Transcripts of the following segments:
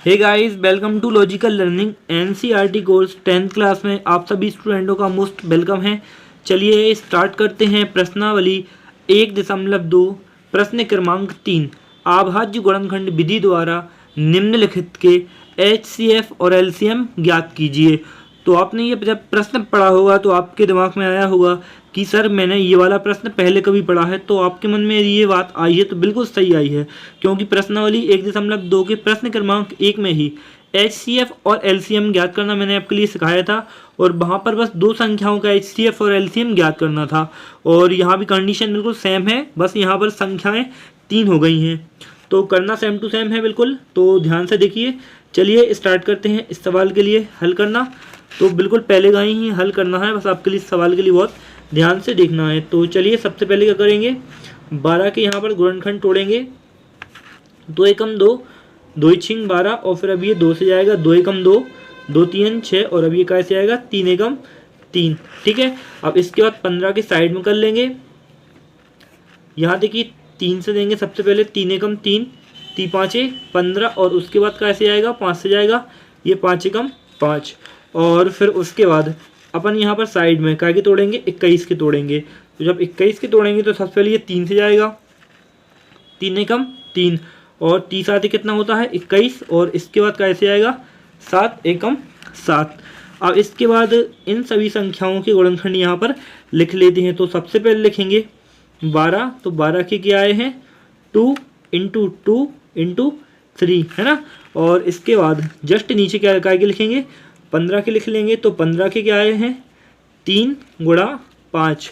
Hey guys, welcome to Logical Learning NCERT course 10th class में आप सभी स्टूडेंटों का मोस्ट वेलकम है। चलिए स्टार्ट करते हैं। प्रश्नावली 1.2 प्रश्न क्रमांक 3 अभाज्य गुणनखंड विधि द्वारा निम्नलिखित के एचसीएफ और एलसीएम ज्ञात कीजिए। तो आपने ये जब प्रश्न पढ़ा होगा तो आपके दिमाग में आया होगा कि सर मैंने ये वाला प्रश्न पहले कभी पढ़ा है, तो आपके मन में ये बात आई है तो बिल्कुल सही आई है, क्योंकि प्रश्नावली 1.2 के प्रश्न क्रमांक 1 में ही एचसीएफ और एलसीएम ज्ञात करना मैंने आपके लिए सिखाया था और वहाँ पर बस दो संख्याओं का एचसीएफ और एलसीएम ज्ञात करना था। और यहाँ भी कंडीशन बिल्कुल सेम है, बस यहाँ पर संख्याएँ 3 हो गई हैं, तो करना सेम टू सेम है बिल्कुल। तो ध्यान से देखिए। चलिए स्टार्ट करते हैं इस सवाल के लिए हल करना। तो बिल्कुल पहले का ही हल करना है, बस आपके लिए सवाल के लिए बहुत ध्यान से देखना है। तो चलिए सबसे पहले क्या करेंगे, 12 के यहाँ पर गुणनखंड तोड़ेंगे। 2 एकम 2, 2 छिंग 12 और फिर अब ये 2 से जाएगा 2 एकम 2, 2 3 6 और अब ये कैसे आएगा 3 एकम 3। ठीक है, अब इसके बाद 15 के साइड में कर लेंगे। यहाँ देखिए 3 से देंगे सबसे पहले 3 एकम 3, 3 5 15 और उसके बाद कैसे आएगा 5 से जाएगा ये 5 एकम 5 और फिर उसके बाद अपन यहाँ पर साइड में क्या के तोड़ेंगे 21 के तोड़ेंगे। तो जब 21 के तोड़ेंगे तो सबसे पहले ये 3 से जाएगा 3 एकम 3 और 3 7 कितना होता है 21 और इसके बाद कैसे आएगा 7 एकम 7। अब इसके बाद इन सभी संख्याओं के गुणनखंड यहाँ पर लिख लेते हैं। तो सबसे पहले लिखेंगे 12, तो 12 के क्या आए हैं 2 × 2 × 3 है ना। और इसके बाद जस्ट नीचे क्या के लिखेंगे 15 के लिख लेंगे। तो 15 के क्या आए हैं 3 × 5।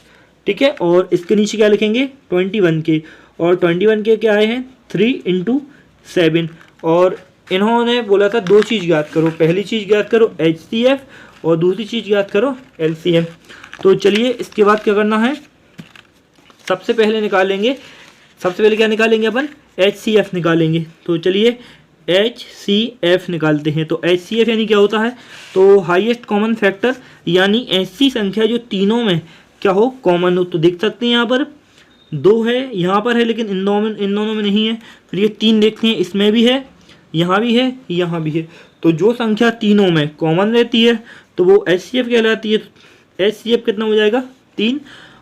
ठीक है, और इसके नीचे क्या लिखेंगे 21 के, और 21 के क्या आए हैं 3 × 7। और इन्होंने बोला था दो चीज़ ज्ञात करो, पहली चीज़ ज्ञात करो एचसीएफ और दूसरी चीज़ ज्ञात करो एलसीएम। तो चलिए इसके बाद क्या करना है, सबसे पहले निकालेंगे, सबसे पहले क्या निकालेंगे अपन एचसीएफ निकालेंगे। तो चलिए HCF निकालते हैं। तो HCF यानी क्या होता है, तो हाईएस्ट कॉमन फैक्टर, यानी ऐसी संख्या जो तीनों में क्या हो कॉमन हो। तो देख सकते हैं यहाँ पर 2 है, यहाँ पर है, लेकिन इन दोनों में नहीं है। फिर ये 3 देखते हैं, इसमें भी है, यहाँ भी है, यहाँ भी है। तो जो संख्या तीनों में कॉमन रहती है तो वो HCF कहलाती है। HCF कितना हो जाएगा 3।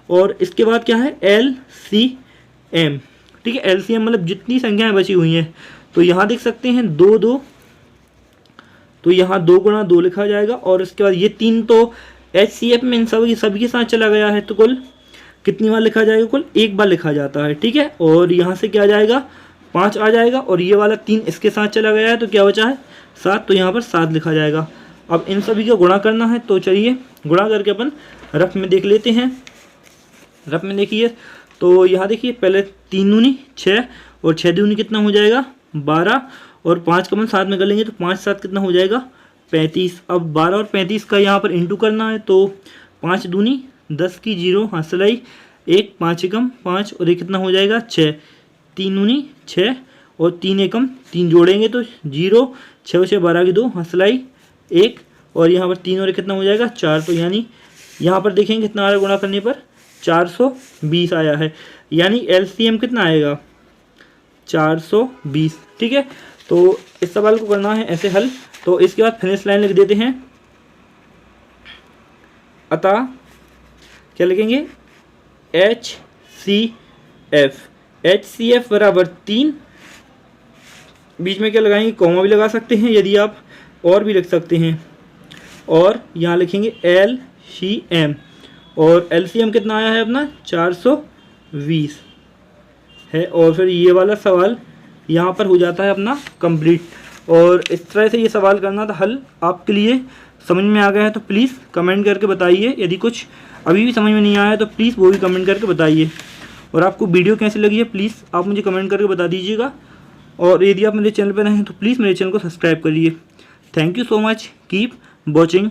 और इसके बाद क्या है LCM। ठीक है, LCM मतलब जितनी संख्याएँ बची हुई हैं। तो यहाँ देख सकते हैं 2 2, तो यहाँ 2 × 2 लिखा जाएगा और इसके बाद ये 3 तो HCF में इन सभी के साथ चला गया है, तो कुल कितनी बार लिखा जाएगा, कुल 1 बार लिखा जाता है। ठीक है, और यहाँ से क्या आ जाएगा 5 आ जाएगा और ये वाला 3 इसके साथ चला गया है, तो क्या बचा है 7, तो यहाँ पर 7 लिखा जाएगा। अब इन सभी का गुणा करना है, तो चलिए गुणा करके अपन रफ में देख लेते हैं। रफ में देखिए, तो यहाँ देखिए पहले 3 दूनी 6 और 6 दूनी कितना हो जाएगा 12 और 5 का अपन साथ में कर लेंगे, तो 5 7 कितना हो जाएगा 35। अब 12 और 35 का यहाँ पर इंटू करना है, तो 5 दूनी 10 की 0 हाथ सिलाई 1, 5 एकम 5 और ये कितना हो जाएगा 6, 3 दूनी 6 और 3 एकम 3 जोड़ेंगे तो 0, 6 6 12 की 2 हाथ सिलाई 1 और यहाँ पर 3 और कितना हो जाएगा 4। तो यानी यहाँ पर देखेंगे कितना आ रहा है गुणा करने पर 420 आया है, यानी एलसीएम कितना आएगा 420। ठीक है, तो इस सवाल को करना है ऐसे हल। तो इसके बाद फिनिश लाइन लिख देते हैं। अतः क्या लिखेंगे HCF बराबर 3, बीच में क्या लगाएंगे कॉमा भी लगा सकते हैं यदि आप, और भी लिख सकते हैं, और यहाँ लिखेंगे LCM और LCM कितना आया है अपना 420 है। और फिर ये वाला सवाल यहाँ पर हो जाता है अपना कंप्लीट। और इस तरह से ये सवाल करना था हल। आपके लिए समझ में आ गया है तो प्लीज़ कमेंट करके बताइए। यदि कुछ अभी भी समझ में नहीं आया तो प्लीज़ वो भी कमेंट करके बताइए। और आपको वीडियो कैसी लगी है प्लीज़ आप मुझे कमेंट करके बता दीजिएगा। और यदि आप मेरे चैनल पर नए हैं तो प्लीज़ मेरे चैनल को सब्सक्राइब करिए। Thank you so much, keep watching.